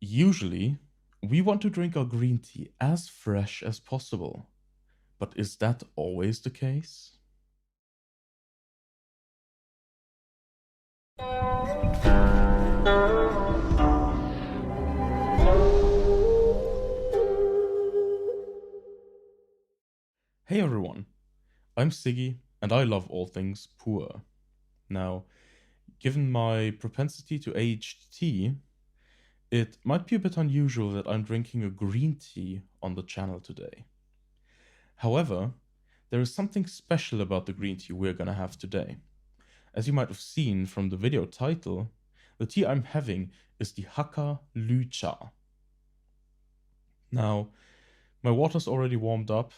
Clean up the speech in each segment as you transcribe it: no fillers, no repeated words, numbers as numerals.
Usually, we want to drink our green tea as fresh as possible. But is that always the case? Hey everyone, I'm Sigi, and I love all things poor. Now, given my propensity to aged tea, it might be a bit unusual that I'm drinking a green tea on the channel today. However, there is something special about the green tea we're gonna have today. As you might have seen from the video title, the tea I'm having is the Hakka Lü Cha. Now, my water's already warmed up.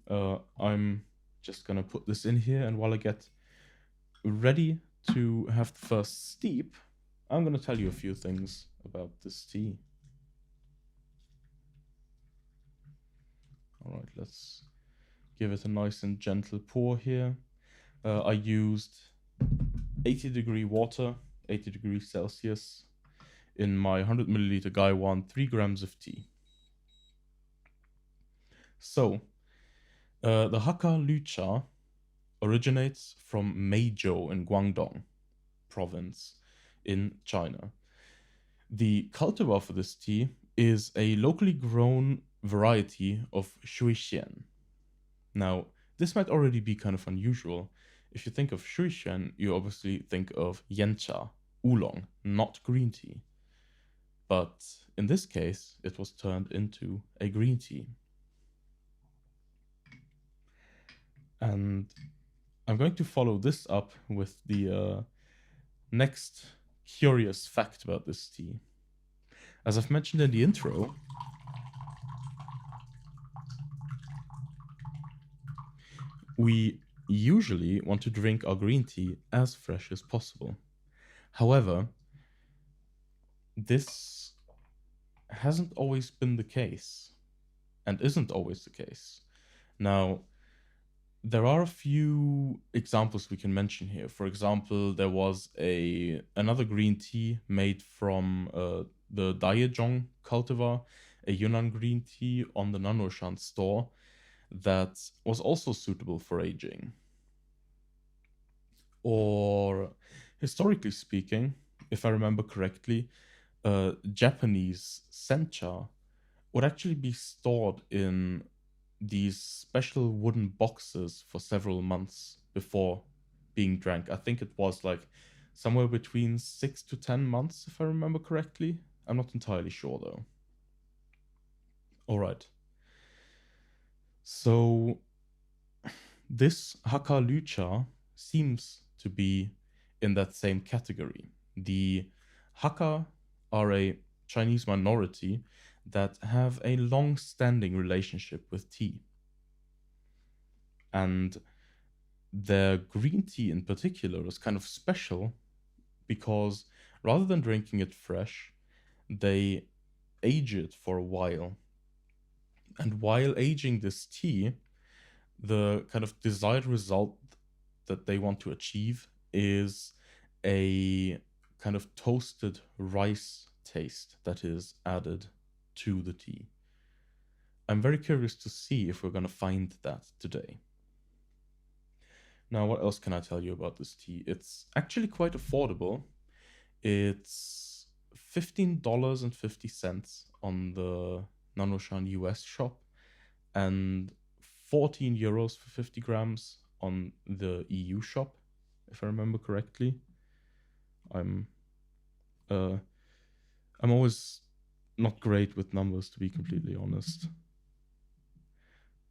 I'm just gonna put this in here, and while I get ready to have the first steep, I'm gonna tell you a few things about this tea. Alright, let's give it a nice and gentle pour here. I used 80-degree water, 80 degrees Celsius, in my 100 milliliter Gaiwan 3 grams of tea. So, the Hakka Lü Cha originates from Meizhou in Guangdong province in China. The cultivar for this tea is a locally grown variety of Shuixian. Now, this might already be kind of unusual. If you think of Shuixian, you obviously think of Yancha, oolong, not green tea. But in this case, it was turned into a green tea. And I'm going to follow this up with the next curious fact about this tea. As I've mentioned in the intro, we usually want to drink our green tea as fresh as possible. However, this hasn't always been the case and isn't always the case. Now, there are a few examples we can mention here. For example, there was another green tea made from the Daijong cultivar, a Yunnan green tea on the nannuoshan store that was also suitable for aging. Or, historically speaking, if I remember correctly, Japanese sencha would actually be stored in these special wooden boxes for several months before being drank. I think it was like somewhere between 6 to 10 months, if I remember correctly. I'm not entirely sure though. All right. So this Hakka Lü Cha seems to be in that same category. The Hakka are a Chinese minority that have a long-standing relationship with tea. And their green tea in particular is kind of special because rather than drinking it fresh, they age it for a while. And while aging this tea, the kind of desired result that they want to achieve is a kind of toasted rice taste that is added to the tea. I'm very curious to see if we're going to find that today. Now, what else can I tell you about this tea? It's actually quite affordable. It's $15.50 on the nannuoshan US shop and 14 euros for 50 grams on the EU shop, if I remember correctly. I'm always not great with numbers, to be completely honest,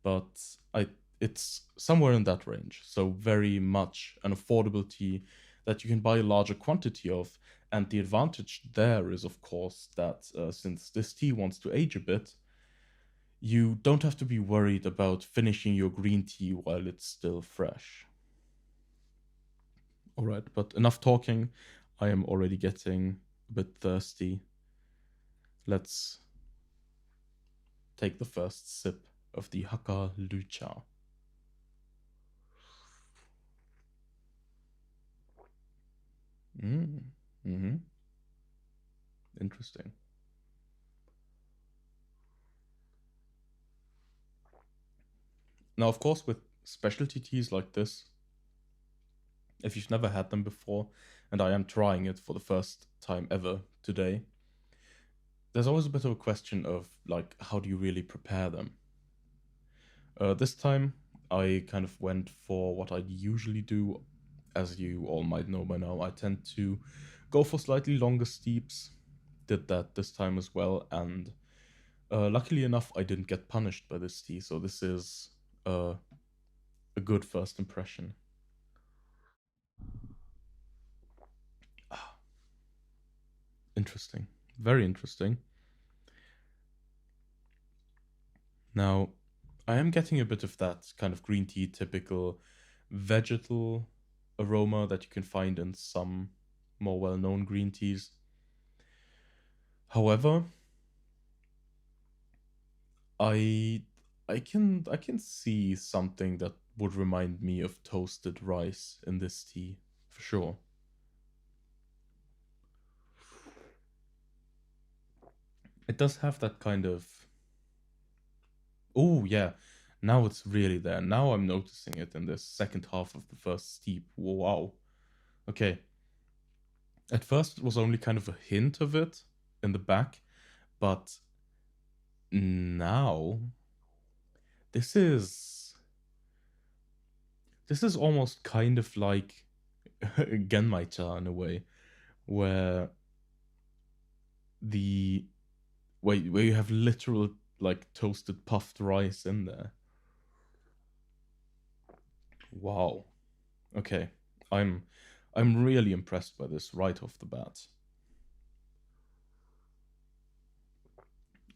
but it's somewhere in that range. So very much an affordable tea that you can buy a larger quantity of. And the advantage there is, of course, that since this tea wants to age a bit, you don't have to be worried about finishing your green tea while it's still fresh. All right, but enough talking. I am already getting a bit thirsty. Let's take the first sip of the Hakka Lü Cha. Mm-hmm. Interesting. Now, of course, with specialty teas like this, if you've never had them before, and I am trying it for the first time ever today, there's always a bit of a question of, like, how do you really prepare them? This time, I kind of went for what I usually do. As you all might know by now, I tend to go for slightly longer steeps. Did that this time as well, and luckily enough, I didn't get punished by this tea, so this is a good first impression. Ah, interesting. Very interesting. Now, I am getting a bit of that kind of green tea typical vegetal aroma that you can find in some more well-known green teas. However, I I can see something that would remind me of toasted rice in this tea, for sure. It does have that kind of, oh yeah, now it's really there. Now I'm noticing it in this second half of the first steep. Wow. Okay. At first it was only kind of a hint of it in the back, but now this is this is almost kind of like Genmaicha in a way, where the where you have literal like toasted puffed rice in there. Wow. Okay. I'm I'm really impressed by this right off the bat.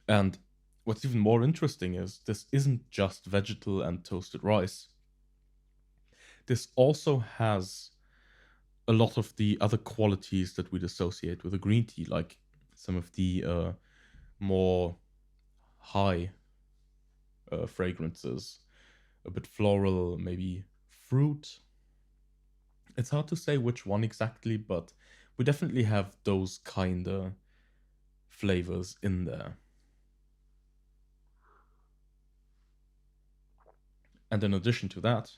And what's even more interesting is this isn't just vegetal and toasted rice. This also has a lot of the other qualities that we'd associate with a green tea, like some of the more high fragrances, a bit floral, maybe fruit. It's hard to say which one exactly, but we definitely have those kinda flavors in there. And in addition to that,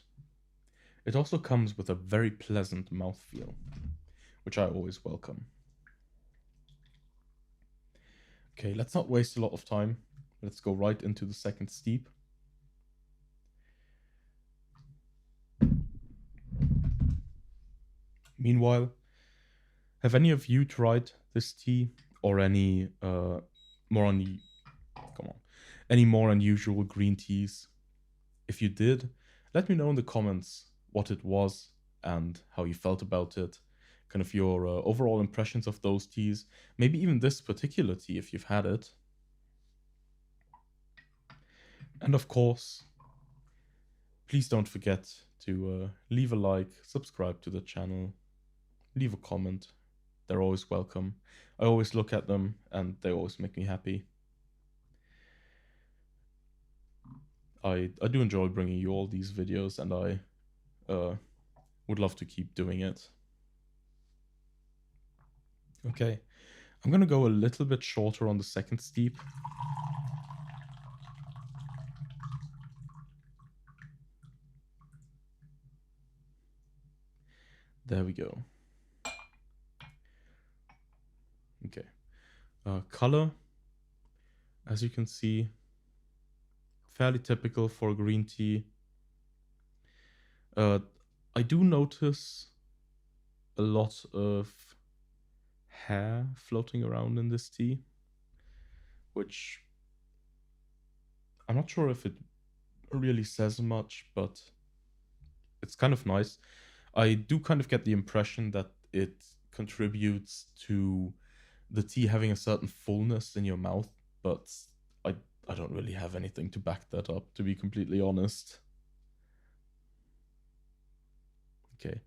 it also comes with a very pleasant mouthfeel, which I always welcome. Okay, let's not waste a lot of time. Let's go right into the second steep. Meanwhile, have any of you tried this tea or any more un come on, any more unusual green teas? If you did, let me know in the comments what it was and how you felt about it. Kind of your overall impressions of those teas. Maybe even this particular tea if you've had it. And of course, please don't forget to leave a like, subscribe to the channel, leave a comment. They're always welcome. I always look at them and they always make me happy. I do enjoy bringing you all these videos and I would love to keep doing it. Okay, I'm gonna go a little bit shorter on the second steep. There we go. Okay. Color, as you can see, fairly typical for green tea. I do notice a lot of hair floating around in this tea, which I'm not sure if it really says much, but it's kind of nice. I do kind of get the impression that it contributes to the tea having a certain fullness in your mouth, but I I don't really have anything to back that up, to be completely honest. Okay,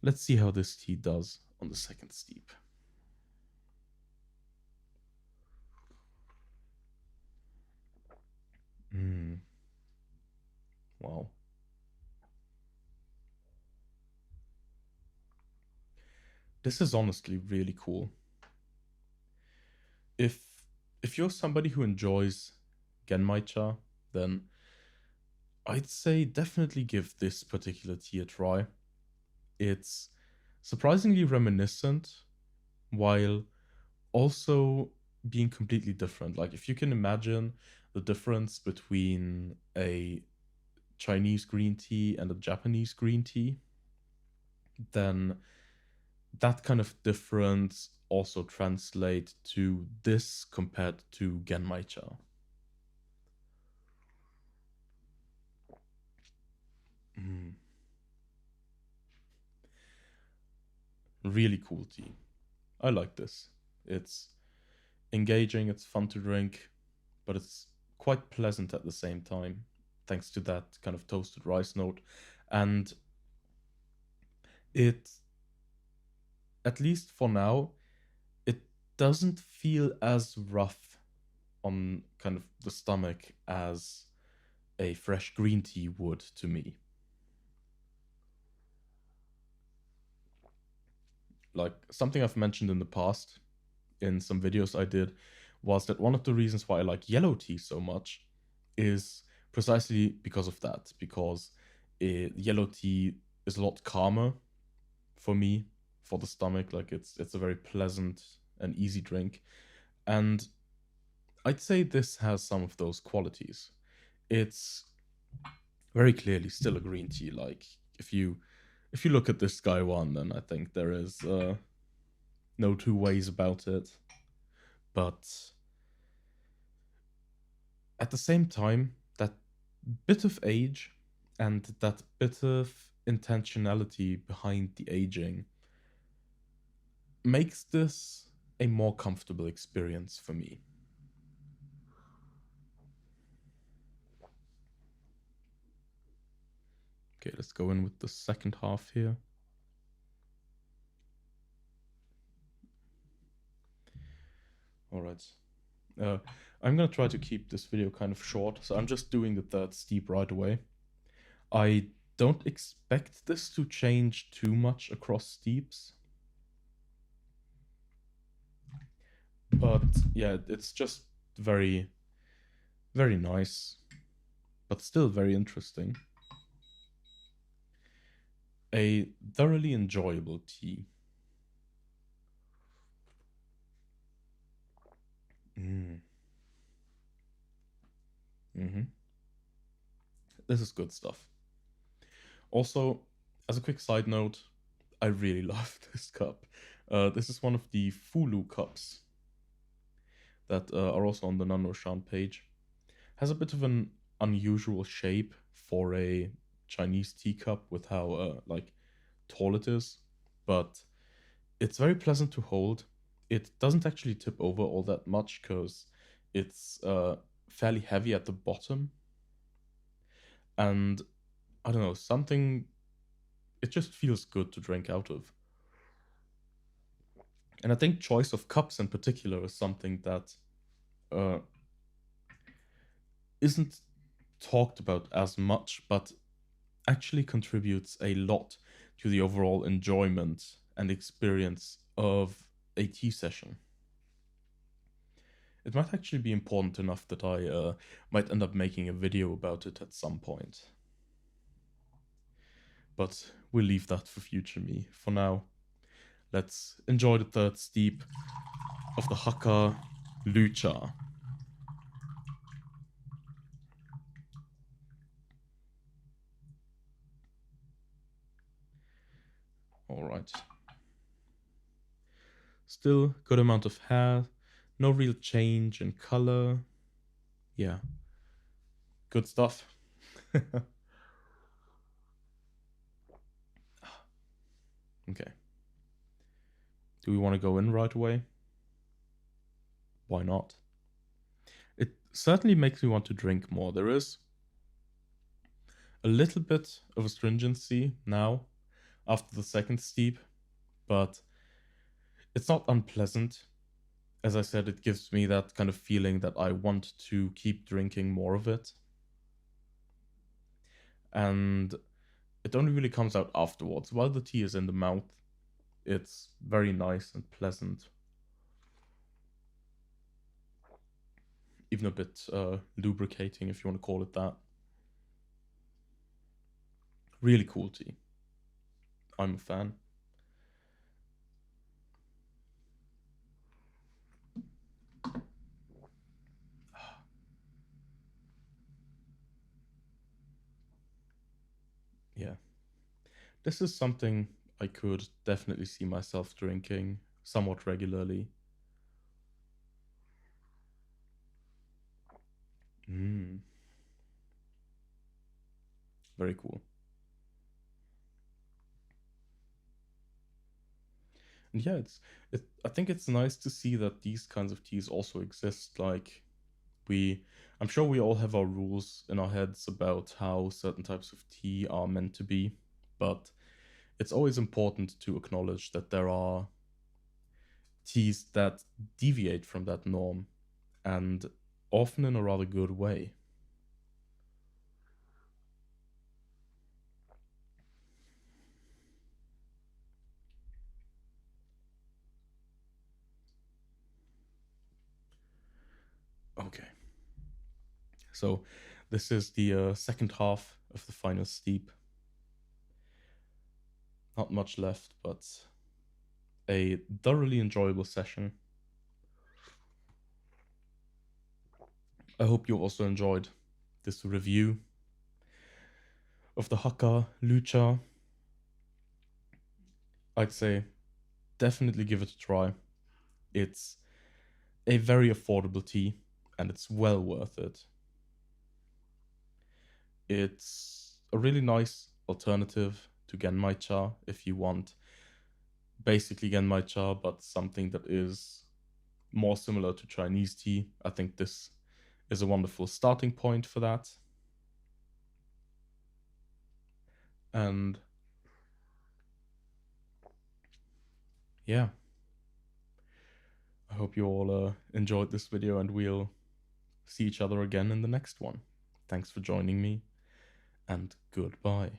let's see how this tea does on the second steep. Wow. This is honestly really cool. If if you're somebody who enjoys Genmaicha, then I'd say definitely give this particular tea a try. It's surprisingly reminiscent while also being completely different. Like, if you can imagine the difference between a Chinese green tea and a Japanese green tea, then that kind of difference also translate to this compared to Genmai Cha. Mm, really cool tea. I like this. It's engaging, it's fun to drink, but it's quite pleasant at the same time, thanks to that kind of toasted rice note. And it, at least for now, it doesn't feel as rough on kind of the stomach as a fresh green tea would to me. Like, something I've mentioned in the past in some videos I did was that one of the reasons why I like yellow tea so much is precisely because of that. Because yellow tea is a lot calmer for me, for the stomach. Like, it's a very pleasant and easy drink, and I'd say this has some of those qualities. It's very clearly still a green tea. Like, if you look at this guy one, then I think there is no two ways about it. But at the same time, that bit of age and that bit of intentionality behind the aging makes this a more comfortable experience for me. Okay, let's go in with the second half here. All right. I'm gonna try to keep this video kind of short, so I'm just doing the third steep right away. I don't expect this to change too much across steeps, but yeah, it's just very, very nice, but still very interesting. A thoroughly enjoyable tea. Mm. Hmm. This is good stuff. Also, as a quick side note, I really love this cup. This is one of the Fulu cups that are also on the nannuoshan page. Has a bit of an unusual shape for a Chinese teacup with how like tall it is, but it's very pleasant to hold. It doesn't actually tip over all that much because it's fairly heavy at the bottom, and I don't know, something, it just feels good to drink out of. And I think choice of cups in particular is something that uh, isn't talked about as much, but actually contributes a lot to the overall enjoyment and experience of a tea session. It might actually be important enough that I might end up making a video about it at some point. But we'll leave that for future me. For now, let's enjoy the third steep of the Hakka Lü Cha. Alright. Still good amount of hair, no real change in color. Yeah, good stuff. Okay. Do we want to go in right away? Why not? It certainly makes me want to drink more. There is a little bit of astringency now after the second steep, but it's not unpleasant. As I said, it gives me that kind of feeling that I want to keep drinking more of it. And it only really comes out afterwards. While the tea is in the mouth, it's very nice and pleasant. Even a bit lubricating, if you want to call it that. Really cool tea. I'm a fan. Yeah. This is something I could definitely see myself drinking somewhat regularly. Mm, very cool. And yeah, I think it's nice to see that these kinds of teas also exist. Like we I'm sure we all have our rules in our heads about how certain types of tea are meant to be, but it's always important to acknowledge that there are teas that deviate from that norm, and often in a rather good way. Okay, so this is the second half of the final steep. Not much left, but a thoroughly enjoyable session. I hope you also enjoyed this review of the Hakka Lü Cha. I'd say definitely give it a try. It's a very affordable tea and it's well worth it. It's a really nice alternative to Genmai Cha if you want basically Genmai Cha, but something that is more similar to Chinese tea. I think this is a wonderful starting point for that. And yeah, I hope you all enjoyed this video and we'll see each other again in the next one. Thanks for joining me and goodbye.